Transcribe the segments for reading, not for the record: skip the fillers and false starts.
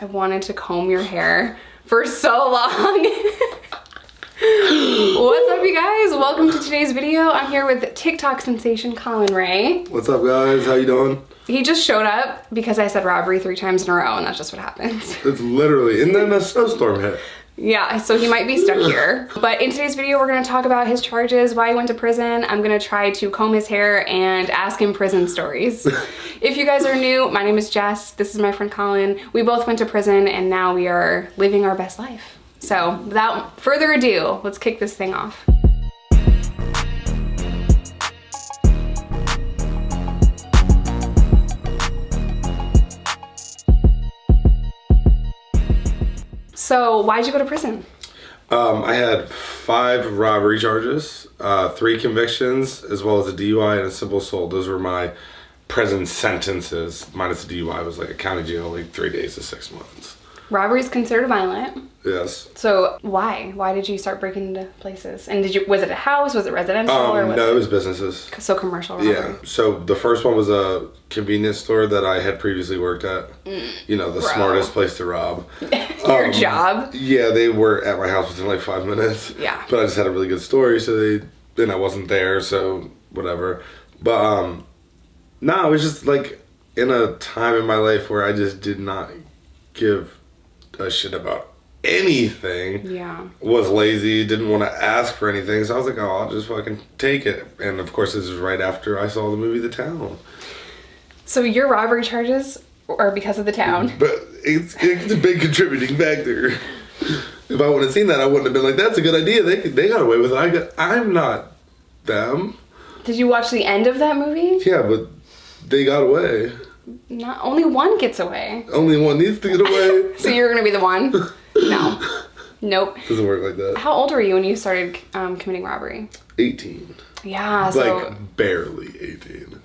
I wanted to comb your hair for so long. What's up, you guys? Welcome to today's video. I'm here with TikTok sensation Colin Ray. What's up, guys? How you doing? He just showed up because I said robbery 3 times in a row, and that's just what happens. It's literally, and then a snowstorm hit. Yeah, so he might be stuck here. But in today's video, we're gonna talk about his charges, why he went to prison. I'm gonna try to comb his hair and ask him prison stories. If you guys are new, my name is Jess. This is my friend Colin. We both went to prison and now we are living our best life. So without further ado, let's kick this thing off. So why'd you go to prison? I had 5 robbery charges, 3 convictions, as well as a DUI and a simple assault. Those were my prison sentences, minus the DUI was like a county jail, like 3 days to 6 months. Robbery is considered violent. Yes. So why? Why did you start breaking into places? And was it a house? Was it residential? Or was no, it was businesses. So commercial robbery. Yeah. So the first one was a convenience store that I had previously worked at. You know, the smartest place to rob. Your job? Yeah, they were at my house within like 5 minutes. Yeah. But I just had a really good story, so then I wasn't there, so whatever. But no, it was just like in a time in my life where I just did not give a shit about anything. Yeah. Was lazy, didn't want to ask for anything, so I was like, oh, I'll just fucking take it. And of course, this is right after I saw the movie The Town. So your robbery charges are because of The Town? But it's a big contributing factor. If I would have seen that, I wouldn't have been like, that's a good idea. They got away with it. I'm not them. Did you watch the end of that movie? Yeah, but they got away. Not only one gets away. Only one needs to get away. So you're gonna be the one? No. Nope. Doesn't work like that. How old were you when you started committing robbery? 18. Yeah, so... Like, barely 18.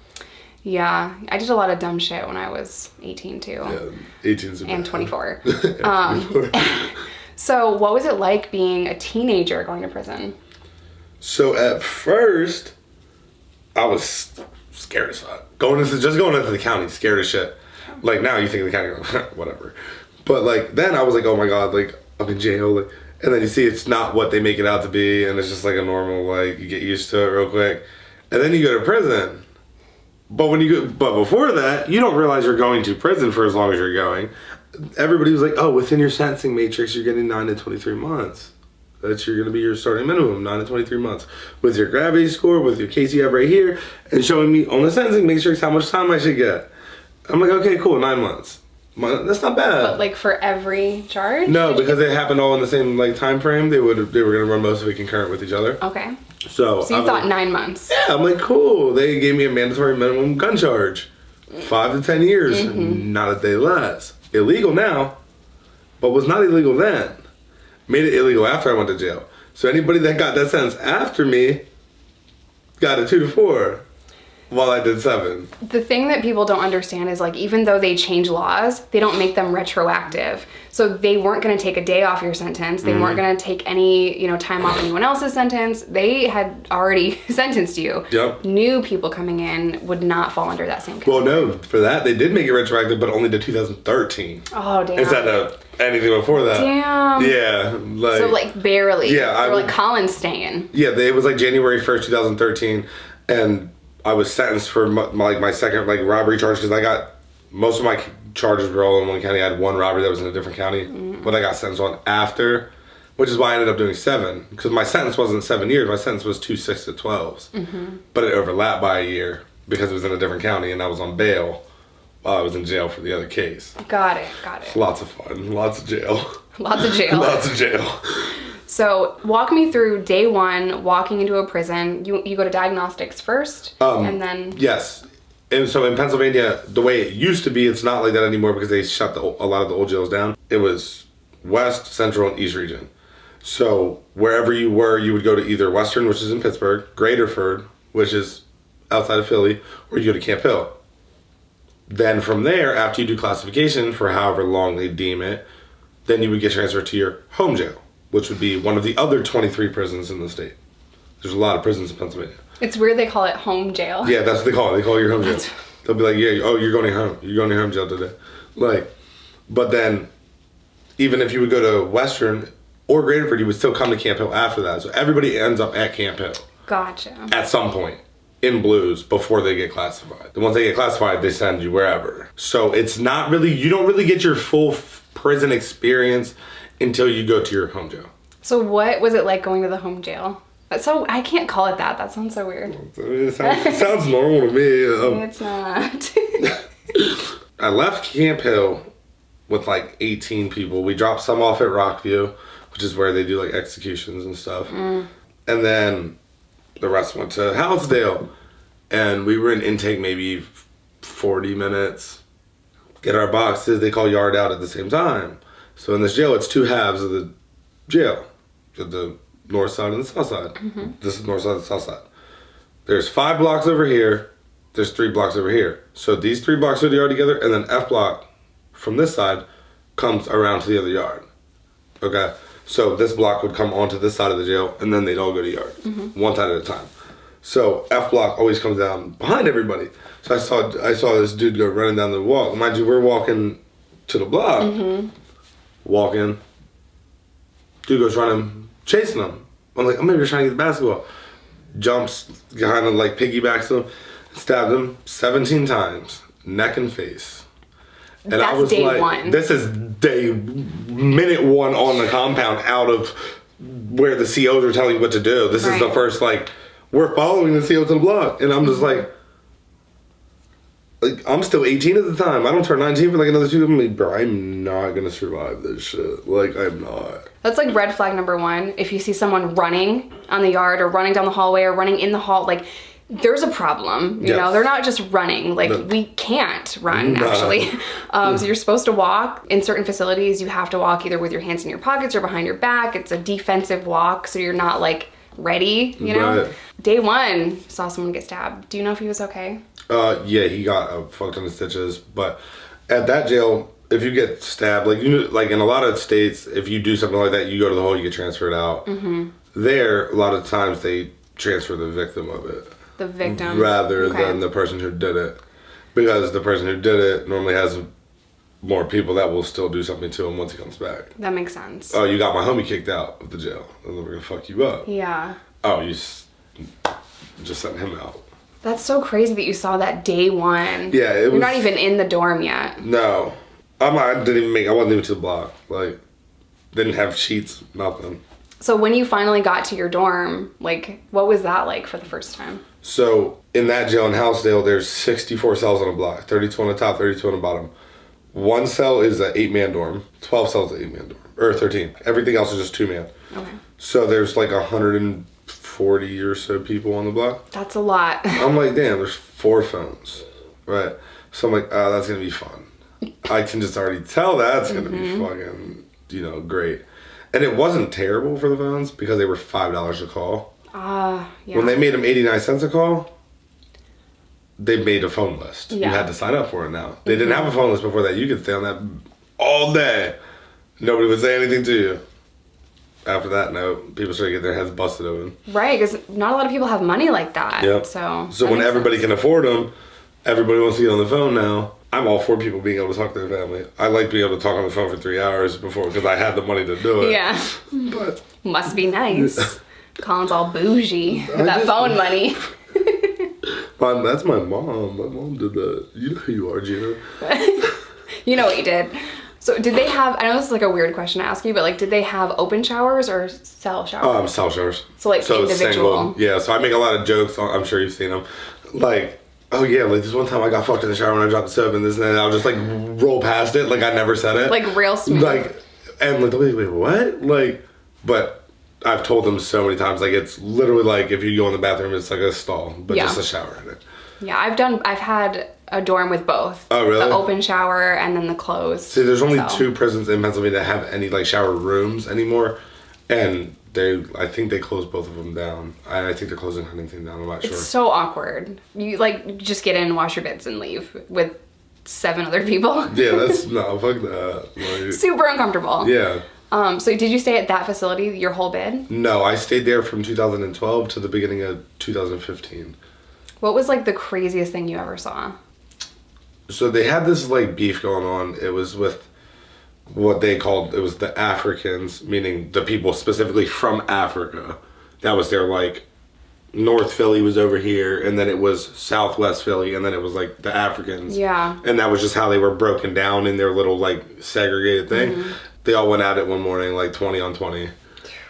Yeah, I did a lot of dumb shit when I was 18 too. Yeah, 18's a and 24. and 24. So what was it like being a teenager going to prison? So at first, I was scared as fuck. Going into the county, scared as shit. Like now you think of the county, whatever. But like then I was like, oh my god, like I'm in jail. Like, and then you see it's not what they make it out to be, and it's just like a normal, like you get used to it real quick. And then you go to prison. But before that, you don't realize you're going to prison for as long as you're going. Everybody was like, oh, within your sentencing matrix, you're getting 9 to 23 months. That's going to be your starting minimum, 9 to 23 months. With your gravity score, with your case you have right here, and showing me on the sentencing matrix how much time I should get. I'm like, okay, cool, 9 months. That's not bad. But like for every charge? No, because it happened all in the same like time frame. They were going to run most of it concurrent with each other. Okay. So you thought 9 months? Yeah, I'm like, cool. They gave me a mandatory minimum gun charge. 5 to 10 years, not a day less. Illegal now, but was not illegal then. Made it illegal after I went to jail. So anybody that got that sentence after me got a 2 to 4 while I did 7. The thing that people don't understand is like even though they change laws, they don't make them retroactive. So they weren't going to take a day off your sentence. They weren't going to take any, time off anyone else's sentence. They had already sentenced you. Yep. New people coming in would not fall under that same category. Well, no, for that they did make it retroactive, but only to 2013. Oh, damn. Instead of anything before that. Damn. Yeah. Like, so like barely. Yeah. Or like Colin's staying. Yeah, it was like January 1st, 2013, and I was sentenced for my second like robbery charge because I got most of my charges were all in one county. I had one robbery that was in a different county, but I got sentenced on after, which is why I ended up doing 7 because my sentence wasn't 7 years. My sentence was 2 6 to 12s, but it overlapped by a year because it was in a different county and I was on bail while I was in jail for the other case. Got it. Lots of fun, lots of jail. Lots of jail. Lots of jail. So walk me through day 1, walking into a prison. You go to diagnostics first, and then... Yes. And so in Pennsylvania, the way it used to be, it's not like that anymore because they shut a lot of the old jails down. It was West, Central, and East region. So wherever you were, you would go to either Western, which is in Pittsburgh, Graterford, which is outside of Philly, or you go to Camp Hill. Then from there, after you do classification for however long they deem it, then you would get transferred to your home jail, which would be one of the other 23 prisons in the state. There's a lot of prisons in Pennsylvania. It's weird they call it home jail. Yeah, that's what they call it. They call it your home jail. They'll be like, yeah, oh, you're going to your home jail today. Like, but then even if you would go to Western or Graterford, you would still come to Camp Hill after that. So everybody ends up at Camp Hill. Gotcha. At some point in Blues before they get classified. And once they get classified, they send you wherever. So it's not really, you don't really get your full prison experience until you go to your home jail. So what was it like going to the home jail? So I can't call it that. That sounds so weird. It sounds normal to me. It's not. I left Camp Hill with like 18 people. We dropped some off at Rockview, which is where they do like executions and stuff. And then the rest went to Housedale. And we were in intake maybe 40 minutes. Get our boxes. They call yard out at the same time. So in this jail, it's 2 halves of the jail. The north side and the south side. This is north side and south side. There's 5 blocks over here. There's 3 blocks over here. So these 3 blocks are the yard together, and then F block from this side comes around to the other yard. Okay? So this block would come onto this side of the jail, and then they'd all go to yard. One side at a time. So F block always comes down behind everybody. So I saw this dude go running down the walk. Mind you, we're walking to the block. Walking. Dude goes running, chasing him. I'm like, I'm maybe trying to get the basketball. Jumps, kind of like piggybacks him, stabbed him 17 times, neck and face. And that's I was day like, 1. This is minute 1 on the compound out of where the COs are telling you what to do. This is the first, like, we're following the CO to the block. And I'm just like, I'm still 18 at the time. I don't turn 19 for like another 2. I'm like, bro, I'm not gonna survive this shit. Like, I'm not. That's like red flag number 1. If you see someone running on the yard or running down the hallway or running in the hall, like, there's a problem. You know, they're not just running. Like, we can't run, actually. So you're supposed to walk. In certain facilities, you have to walk either with your hands in your pockets or behind your back. It's a defensive walk, so you're not, like, ready, you know? Day 1, saw someone get stabbed. Do you know if he was okay? Yeah, he got a fuck ton of stitches. But at that jail, if you get stabbed, like, you know, like in a lot of states, if you do something like that, you go to the hole, you get transferred out. There, a lot of times they transfer the victim of it. The victim? Rather than the person who did it. Because the person who did it normally has more people that will still do something to him once he comes back. That makes sense. Oh, you got my homie kicked out of the jail, and then we're gonna fuck you up. Yeah. Oh, you just sent him out. That's so crazy that you saw that day 1. Yeah, You're not even in the dorm yet. No. I wasn't even to the block. Like, didn't have sheets, nothing. So when you finally got to your dorm, like, what was that like for the first time? So, in that jail in Housedale, there's 64 cells on a block. 32 on the top, 32 on the bottom. 1 cell is an 8-man dorm. 12 cells is an 8-man dorm. Or 13. Everything else is just 2-man. Okay. So there's like 140 or so people on the block. That's a lot. I'm like, damn, there's 4 phones. Right? So I'm like, oh, that's going to be fun. I can just already tell that's going to be fucking, you know, great. And it wasn't terrible for the phones because they were $5 a call. Yeah. When they made them 89 cents a call, they made a phone list. Yeah. You had to sign up for it now. They didn't have a phone list before that. You could stay on that all day. Nobody would say anything to you. After that, no, people started getting their heads busted open. Right, because not a lot of people have money like that. Yep. So when everybody can afford them, everybody wants to get on the phone now. I'm all for people being able to talk to their family. I like being able to talk on the phone for 3 hours before because I had the money to do it. Yeah. But must be nice. Colin's all bougie with that phone money. That's my mom. My mom did that. You know who you are, Gina. You know what you did. So did they have, I know this is like a weird question to ask you, but like did they have open showers or cell showers? Cell showers. So like individual. Single. Yeah, so I make a lot of jokes. I'm sure you've seen them. Like, oh yeah, like this one time I got fucked in the shower when I dropped the soap and this and that. I'll just like roll past it like I never said it. Like real smooth. Like, and like, wait, what? Like, but I've told them so many times, like it's literally like if you go in the bathroom, it's like a stall, but just a shower in it. Yeah, I've had a dorm with both. Oh, really? The open shower and then the closed. See, there's only 2 prisons in Pennsylvania that have any like shower rooms anymore, and I think they closed both of them down. I think they're closing Huntington down. I'm not sure. It's so awkward. You like just get in, wash your bits, and leave with 7 other people. Yeah, that's no fuck that. Like, super uncomfortable. Yeah. So did you stay at that facility your whole bid? No, I stayed there from 2012 to the beginning of 2015. What was like the craziest thing you ever saw? So they had this like beef going on. It was with what they called, it was the Africans, meaning the people specifically from Africa. That was their, like, North Philly was over here, and then it was Southwest Philly, and then it was, like, the Africans. Yeah. And that was just how they were broken down in their little, like, segregated thing. They all went at it one morning, like, 20 on 20.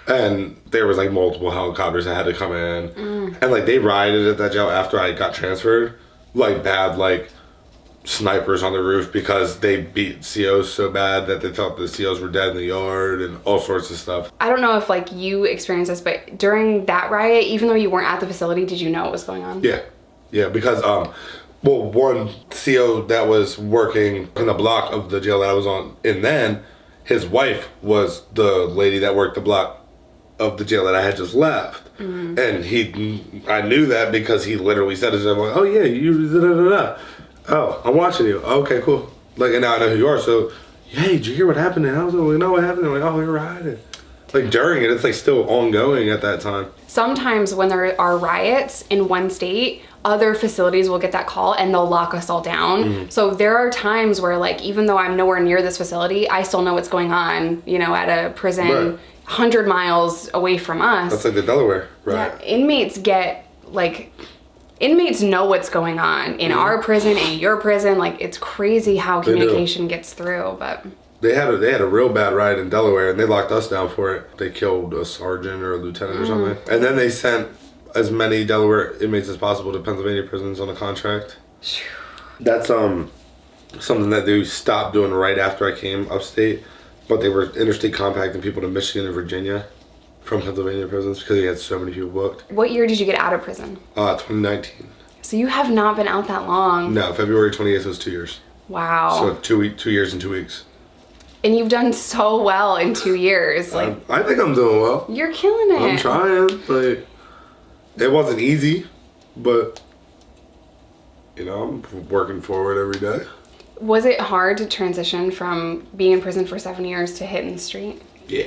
And there was, like, multiple helicopters that had to come in. And, like, they rioted at that jail after I got transferred. Like, bad, like, snipers on the roof because they beat COs so bad that they thought the COs were dead in the yard and all sorts of stuff. I don't know if, like, you experienced this, but during that riot, even though you weren't at the facility, did you know what was going on? Yeah. Yeah, because, well, one CO that was working in the block of the jail that I was on, and then his wife was the lady that worked the block of the jail that I had just left. And I knew that because he literally said it. I'm like, oh yeah, you da-da-da-da. Oh, I'm watching you. Okay, cool. Like, and now I know who you are. So, hey, did you hear what happened? And I was like, we know what happened. I'm like, oh, we were riding. Like, during it, it's like still ongoing at that time. Sometimes when there are riots in one state, other facilities will get that call and they'll lock us all down. So there are times where, like, even though I'm nowhere near this facility, I still know what's going on, you know, at a prison 100 miles away from us. That's like the Delaware, right? Yeah, inmates get, like, inmates know what's going on in our prison, in your prison. Like, it's crazy how communication gets through, but... They had a real bad riot in Delaware, and they locked us down for it. They killed a sergeant or a lieutenant or something. And then they sent as many Delaware inmates as possible to Pennsylvania prisons on a contract. That's something that they stopped doing right after I came upstate. But they were interstate compacting people to Michigan and Virginia from Pennsylvania prisons because they had so many people booked. What year did you get out of prison? 2019. So you have not been out that long. No, February 28th was 2 years. Wow. So 2 years and 2 weeks. And you've done so well in 2 years. Like, I think I'm doing well. you're killing it. I'm trying. Like, it wasn't easy, but, you know, I'm working forward every day. Was it hard to transition from being in prison for 7 years to hitting the street? Yeah.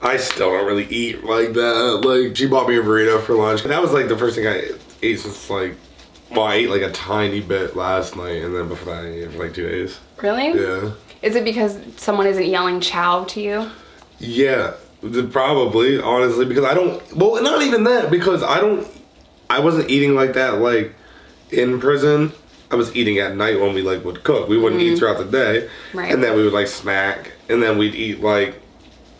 I still don't really eat like that. Like, she bought me a burrito for lunch. And that was, like, the first thing I ate since, like, well, I ate, like, a tiny bit last night. And then before that, I ate for, like, 2 days. Really? Yeah. Is it because someone isn't yelling chow to you? Yeah. Probably, honestly. Because I don't... Well, not even that. Because I wasn't eating like that, like, in prison. I was eating at night when we, like, would cook. We wouldn't eat throughout the day. Right. And then we would, like, snack. And then we'd eat, like,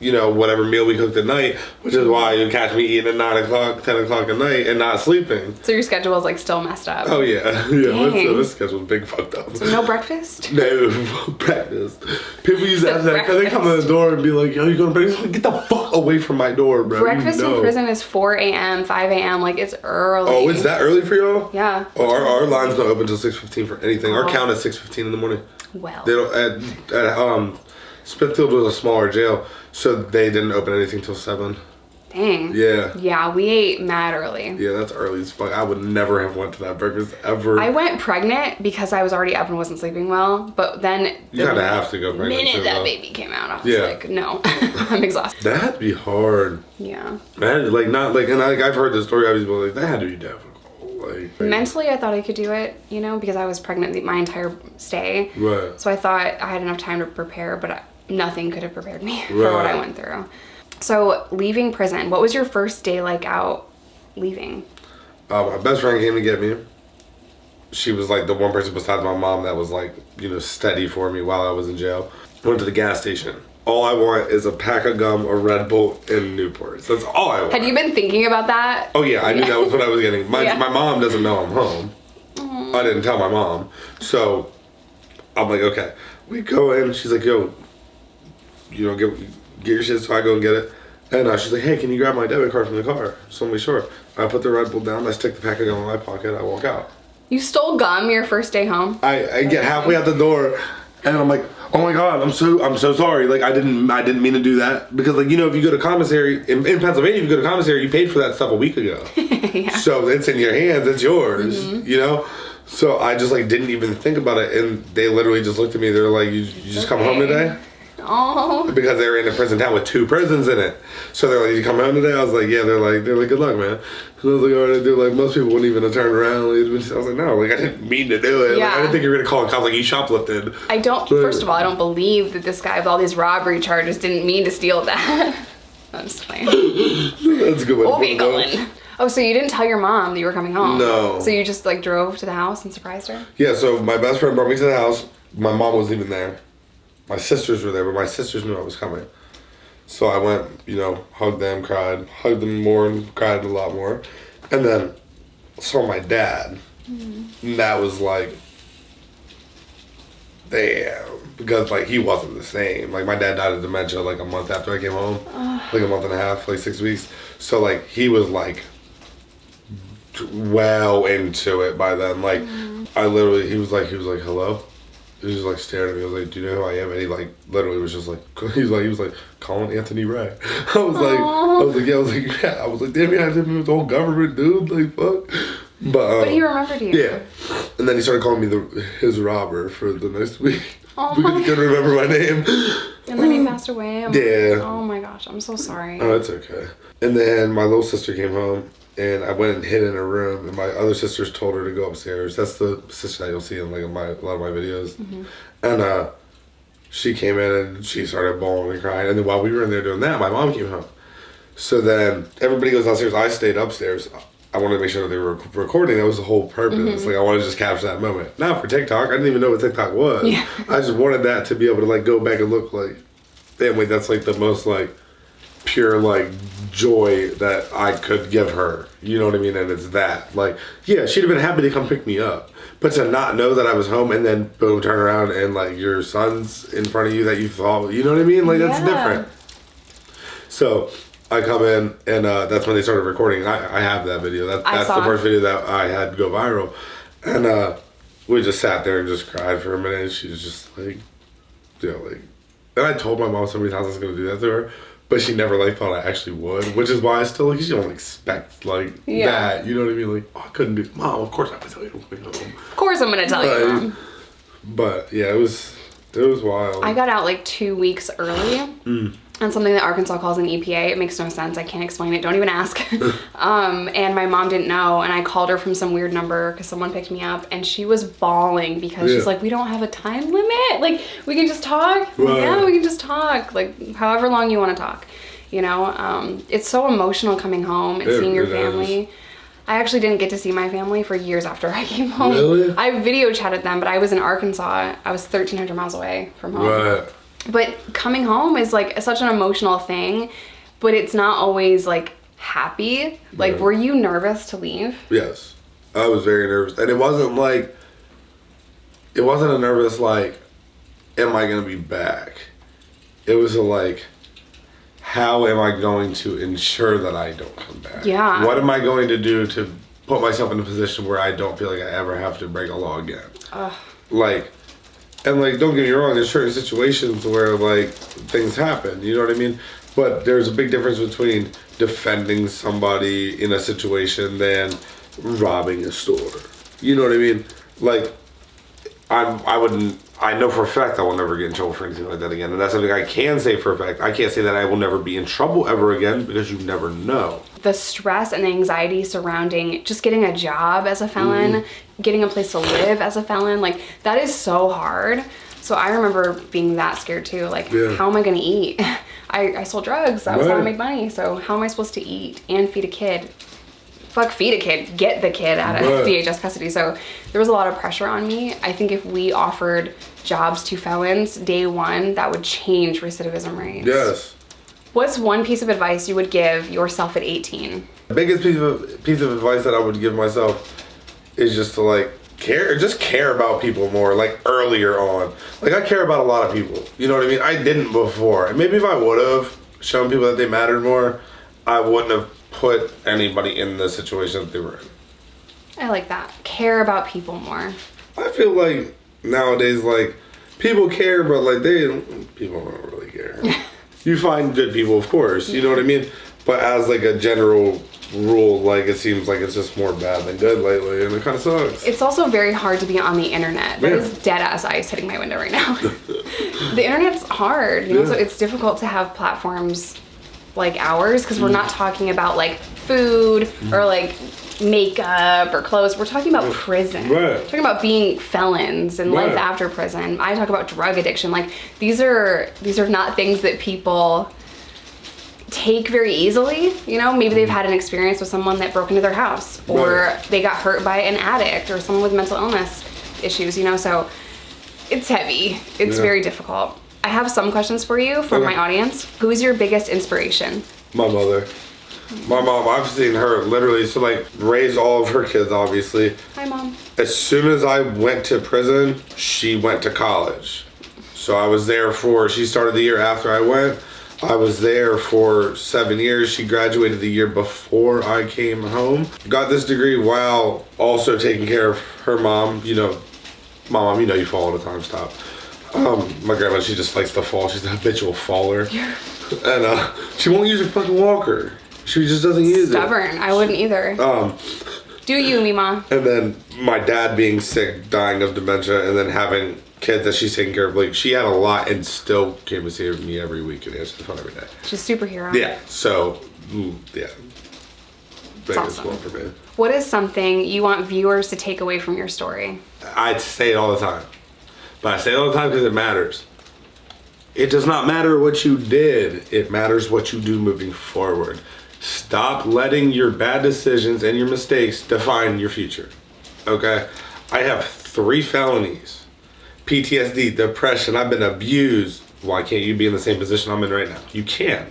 you know, whatever meal we cooked at night. Which is why you catch me eating at 9 o'clock, 10 o'clock at night and not sleeping. So your schedule is, like, still messed up? Oh, yeah. Yeah, Dang. this schedule's big fucked up. So no breakfast? No, breakfast. People used to ask that because they come in the door and be like, yo, you going to breakfast? Like, get the fuck away from my door, bro. Breakfast you know. in prison is 4 a.m., 5 a.m. Like, it's early. Oh, it's that early for y'all? Yeah. Oh, our line's not open until 6:15 for anything. Our count is 6:15 in the morning. Well. They don't at Smithfield was a smaller jail, so they didn't open anything till 7. Dang. Yeah. Yeah, we ate mad early. Yeah, that's early as fuck. I would never have went to that breakfast ever. I went pregnant because I was already up and wasn't sleeping well, but then You kind of have to go the pregnant. minute too, that though. baby came out, I was like, no, I'm exhausted. That'd be hard. Yeah. Man, like not like, and I've heard this story. I was like, that had to be difficult. Like Mentally, I thought I could do it, you know, because I was pregnant my entire stay. Right. So I thought I had enough time to prepare, but nothing could have prepared me for Right. what I went through. So leaving prison, what was your first day like out leaving? My best friend came to get me. She was like the one person besides my mom that was like, you know, steady for me while I was in jail. Went to the gas station. All I want is a pack of gum, a Red Bull, and Newports. That's all I want. Had you been thinking about that? Oh yeah, I knew that was what I was getting. My mom doesn't know I'm home. I didn't tell my mom. So I'm like, okay. We go in, she's like, yo, you know, get your shit, so I go and get it. And she's like, hey, can you grab my debit card from the car? So I'm like, sure. I put the Red Bull down, I stick the pack of gum in my pocket, I walk out. You stole gum your first day home? I get halfway out the door, and I'm like, oh my god, I'm so sorry. Like I didn't mean to do that because, like, you know, if you go to commissary in Pennsylvania, if you go to commissary, you paid for that stuff a week ago. Yeah. So it's in your hands, it's yours. You know. So I just like didn't even think about it, and they literally just looked at me. They're like, "You just come home today?" Oh. Because they were in a prison town with 2 prisons in it. So they're like, "You come home today?" I was like, "Yeah." They're like, "Good luck, man." And I was like, "All right, dude." Like, most people wouldn't even have turned around. I was like, "No, like, I didn't mean to do it. Yeah. Like, I didn't think you were gonna call the cops. Like, you shoplifted." First of all, I don't believe that this guy with all these robbery charges didn't mean to steal that. I'm just playing. That's a good one. Okay, Colin. Oh, so you didn't tell your mom that you were coming home? No. So you just like drove to the house and surprised her? Yeah, so my best friend brought me to the house. My mom wasn't even there. My sisters were there, but my sisters knew I was coming. So I went, hugged them, cried, hugged them more and cried a lot more. And then saw my dad. And that was like, damn. Because like he wasn't the same. Like my dad died of dementia like a month after I came home. Like a month and a half, like 6 weeks. So like he was like well into it by then. Like he was like, "Hello?" He was just like staring at me. I was like, "Do you know who I am?" And he like literally was just like, he was like Colin Anthony Ray. I was like, yeah. I was like, damn, you had to be with the whole government, dude. Like, fuck. But he remembered you. Yeah. And then he started calling me his robber for the next week. Oh because he couldn't remember my name. And then he passed away. Yeah. Oh my gosh, I'm so sorry. Oh, it's okay. And then my little sister came home. And I went and hid in her room, and my other sisters told her to go upstairs. That's the sister that you'll see in like a lot of my videos. And she came in and she started bawling and crying. And then while we were in there doing that, my mom came home. So then everybody goes downstairs. I stayed upstairs. I wanted to make sure that they were recording. That was the whole purpose. Like I wanted to just capture that moment. Not for TikTok. I didn't even know what TikTok was. Yeah. I just wanted that to be able to like go back and look like, damn, wait, that's like the most like pure like joy that I could give her. You know what I mean? And it's that. Like, yeah, she'd have been happy to come pick me up. But to not know that I was home and then boom, turn around and like your son's in front of you that you thought, you know what I mean? Like that's different. So I come in and that's when they started recording. I have that video. That's the first video that I had go viral. And we just sat there and just cried for a minute. And she was just like, and I told my mom so many times I was going to do that to her. But she never like thought I actually would, which is why I still like, she don't expect like that. You know what I mean? Like, oh, I couldn't do, Mom, of course I would tell you I'm coming home. Of course I'm gonna tell you, Mom. But yeah, it was wild. I got out like 2 weeks early. And something that Arkansas calls an EPA. It makes no sense. I can't explain it. Don't even ask. And my mom didn't know. And I called her from some weird number because someone picked me up. And she was bawling because she's like, we don't have a time limit. Like, we can just talk. Right. Yeah, we can just talk. Like, however long you want to talk. It's so emotional coming home and seeing your family. Is. I actually didn't get to see my family for years after I came home. Really? I video chatted them, but I was in Arkansas. I was 1,300 miles away from home. Right. But coming home is like such an emotional thing, but it's not always like happy. Like, were you nervous to leave? Yes, I was very nervous. And it wasn't a nervous like, am I going to be back? It was a like, how am I going to ensure that I don't come back? Yeah. What am I going to do to put myself in a position where I don't feel like I ever have to break a law again? And like, don't get me wrong, there's certain situations where like things happen, you know what I mean? But there's a big difference between defending somebody in a situation than robbing a store. You know what I mean? Like, I know for a fact I will never get in trouble for anything like that again. And that's something I can say for a fact. I can't say that I will never be in trouble ever again because you never know. The stress and the anxiety surrounding just getting a job as a felon, getting a place to live as a felon, like that is so hard. So I remember being that scared too. Like, how am I gonna eat? I sold drugs. That was how I make money. So how am I supposed to eat and feed a kid? Fuck, feed a kid, get the kid out of DHS custody. So there was a lot of pressure on me. I think if we offered jobs to felons day one, that would change recidivism rates. Yes. What's one piece of advice you would give yourself at 18? The biggest piece of advice that I would give myself is just to like care about people more, like earlier on. Like I care about a lot of people. You know what I mean? I didn't before. And maybe if I would have shown people that they mattered more, I wouldn't have put anybody in the situation that they were in. I like that. Care about people more. I feel like nowadays, like, people care, but like people don't really care. You find good people, of course, you know what I mean? But as like a general rule, like it seems like it's just more bad than good lately, and it kind of sucks. It's also very hard to be on the internet. That is dead ass ice hitting my window right now. The internet's hard, you know, so it's difficult to have platforms like ours because we're not talking about like food or like makeup or clothes. We're talking about prison. Right. We're talking about being felons and life after prison. I talk about drug addiction. Like these are not things that people take very easily, you know. Maybe they've had an experience with someone that broke into their house, or they got hurt by an addict or someone with mental illness issues, you know. So it's heavy. It's very difficult. I have some questions for you from my audience. Who's your biggest inspiration? My mother. My mom, I've seen her literally, so like, raise all of her kids, obviously. Hi, Mom. As soon as I went to prison, she went to college. So I was there she started the year after I went. I was there for 7 years. She graduated the year before I came home. Got this degree while also taking care of her mom. You know, Mom, you know you fall all the time, stop. My grandma, she just likes to fall. She's a habitual faller. And she won't use her fucking walker. She just doesn't use it. Stubborn. I wouldn't either. Do you, Mima? And then my dad being sick, dying of dementia, and then having kids that she's taking care of. Like, she had a lot and still came to see me every week and answered the phone every day. She's a superhero. Yeah. So, yeah. Biggest awesome. one for me. What is something you want viewers to take away from your story? I say it all the time. But I say it all the time because it matters. It does not matter what you did. It matters what you do moving forward. Stop letting your bad decisions and your mistakes define your future. Okay? I have 3 felonies. PTSD, depression, I've been abused. Why can't you be in the same position I'm in right now? You can.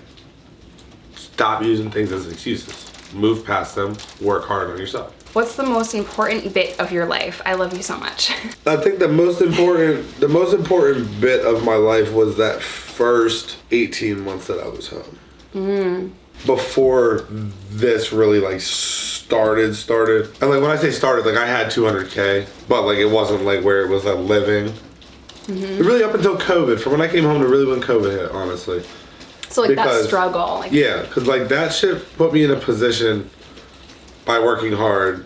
Stop using things as excuses. Move past them. Work hard on yourself. What's the most important bit of your life? I love you so much. I think the most important bit of my life was that first 18 months that I was home. Before this really like started. And like when I say started, like I had 200K, but like it wasn't like where it was a living. Really up until COVID, from when I came home to really when COVID hit, honestly. So like that struggle. Like, yeah, because like that shit put me in a position by working hard.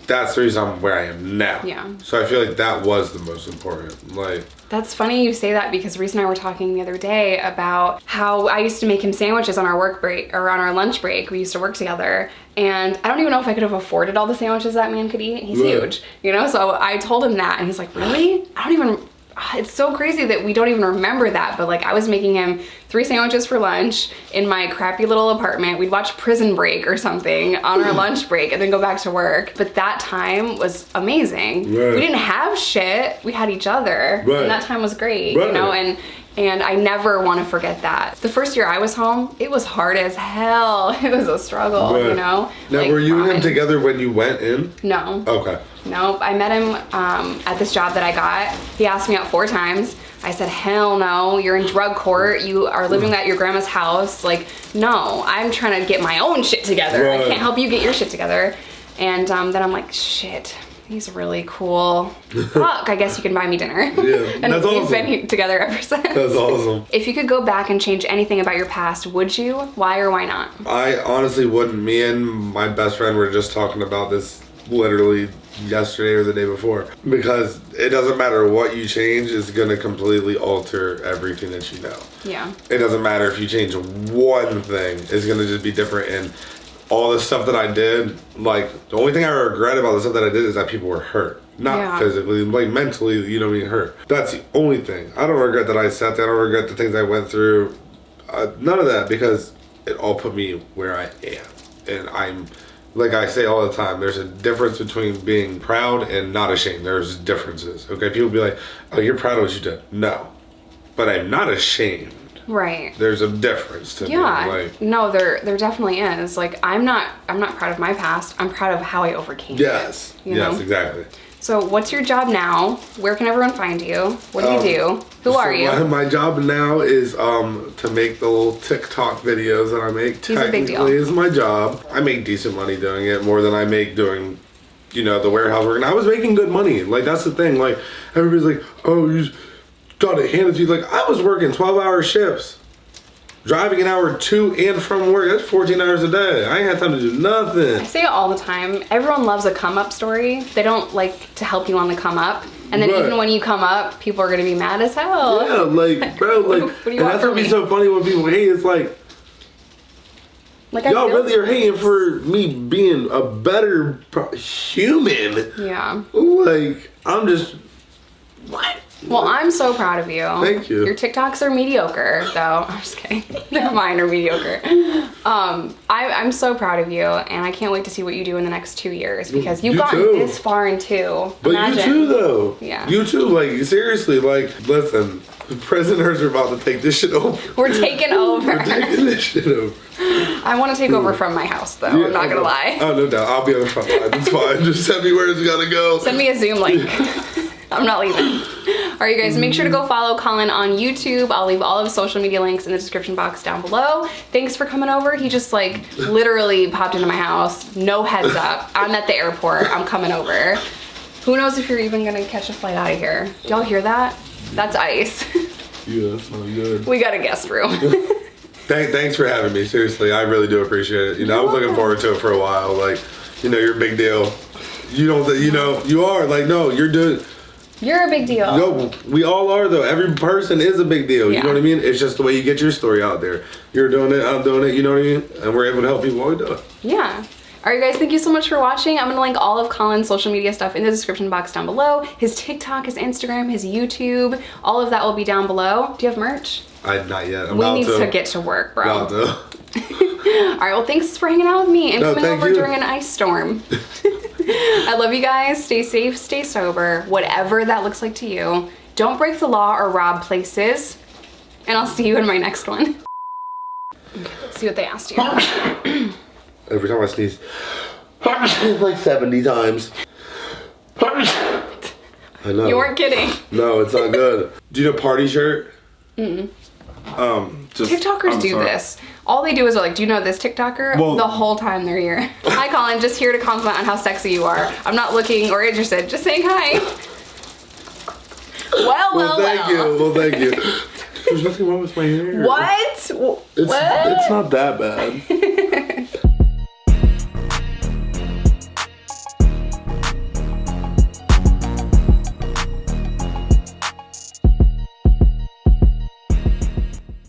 That's the reason I'm where I am now. Yeah. So I feel like that was the most important. Like, that's funny you say that because Reese and I were talking the other day about how I used to make him sandwiches on our work break or on our lunch break. We used to work together, and I don't even know if I could have afforded all the sandwiches that man could eat. He's huge, you know? So I told him that, and he's like, really? I don't even, it's so crazy that we don't even remember that, but like I was making him 3 sandwiches for lunch in my crappy little apartment. We'd watch Prison Break or something on our lunch break and then go back to work. But that time was amazing. Right. We didn't have shit. We had each other. Right. And that time was great, you know, and I never want to forget that. The first year I was home, it was hard as hell. It was a struggle, you know? Now, like, were you and him together when you went in? No. Okay. Nope. I met him at this job that I got. He asked me out 4 times. I said, hell no, you're in drug court. You are living at your grandma's house. Like, no, I'm trying to get my own shit together. Right. I can't help you get your shit together. And then I'm like, shit, he's really cool. Fuck, I guess you can buy me dinner. Yeah, and that's we've awesome. Been together ever since. That's awesome. If you could go back and change anything about your past, would you? Why or why not? I honestly wouldn't. Me and my best friend were just talking about this literally yesterday or the day before, because it doesn't matter what you change, is going to completely alter everything that you know. Yeah. It doesn't matter if you change one thing, it's going to just be different. And all the stuff that I did, like, the only thing I regret about the stuff that I did is that people were hurt. Not physically, like mentally, you know, being hurt. That's the only thing. I don't regret that I sat there. I don't regret the things I went through. None of that, because it all put me where I am. And I'm, like I say all the time, there's a difference between being proud and not ashamed. There's differences, okay? People be like, oh, you're proud of what you did. No. But I'm not ashamed. Right. There's a difference to me. Like, no, there definitely is. Like, I'm not proud of my past. I'm proud of how I overcame it. Yes. Yes, exactly. So what's your job now? Where can everyone find you? What do you do? Who are you? My job now is to make the little TikTok videos that I make. He's a big deal. Is my job. I make decent money doing it, more than I make doing, you know, the warehouse work. And I was making good money. Like, that's the thing. Like, everybody's like, oh, you got it handed to you. Like, I was working 12-hour shifts. Driving an hour to and from work, that's 14 hours a day. I ain't had time to do nothing. I say it all the time. Everyone loves a come up story. They don't like to help you on the come up. And then But- even when you come up, people are gonna be mad as hell. Yeah, like, bro, like, What do you and want that's from what be me? so funny when people hate. It's like, Like I y'all feel- really are hating for me being a better human. Yeah. Like, I'm just, what? Well, I'm so proud of you. Thank you. Your TikToks are mediocre, though. I'm just kidding. Mine are mediocre. I'm so proud of you, and I can't wait to see what you do in the next 2 years because you've You gotten too. this far in 2. But Imagine. you too, though. Yeah. You too, like, seriously, like, listen, the prisoners are about to take this shit over. We're taking over. We're taking this shit over. I want to take over from my house, though. I'm not gonna lie. Oh, no doubt. I'll be on the front line. It's fine. Just send me where it's gotta go. Send me a Zoom link. I'm not leaving. All right, you guys, make sure to go follow Colin on YouTube. I'll leave all of his social media links in the description box down below. Thanks for coming over. He just like literally popped into my house. No heads up. I'm at the airport. I'm coming over. Who knows if you're even gonna catch a flight out of here. Y'all hear that? That's ice. Yeah, that's not good. We got a guest room. Thanks for having me. Seriously, I really do appreciate it. You know, I was looking forward to it for a while. Like, you know, you're a big deal. You don't, you know, you are. Like, no, you're doing. You're a big deal. No, we all are though. Every person is a big deal. You Yeah. know what I mean? It's just the way you get your story out there. You're doing it, I'm doing it. You know what I mean? And we're able to help people while we do it. Yeah. All right, guys, thank you so much for watching. I'm gonna link all of Colin's social media stuff in the description box down below. His TikTok, his Instagram, his YouTube, all of that will be down below. Do you have merch? Not yet. I'm We about need to get to work, bro. About to. All right, well, thanks for hanging out with me and No, coming thank over you. during an ice storm. I love you guys. Stay safe, stay sober, whatever that looks like to you. Don't break the law or rob places. And I'll see you in my next one. Okay, let's see what they asked you. Every time I sneeze, like 70 times. I know. You weren't kidding. No, it's not good. Do you know party shirt? Just, TikTokers I'm do sorry. this. All they do is like, do you know this TikToker? Well- The whole time they're here. Hi, Colin. Just here to compliment on how sexy you are. I'm not looking or interested. Just saying hi. Well, thank you. Well, thank you. There's nothing wrong with my hair. What? What? It's not that bad.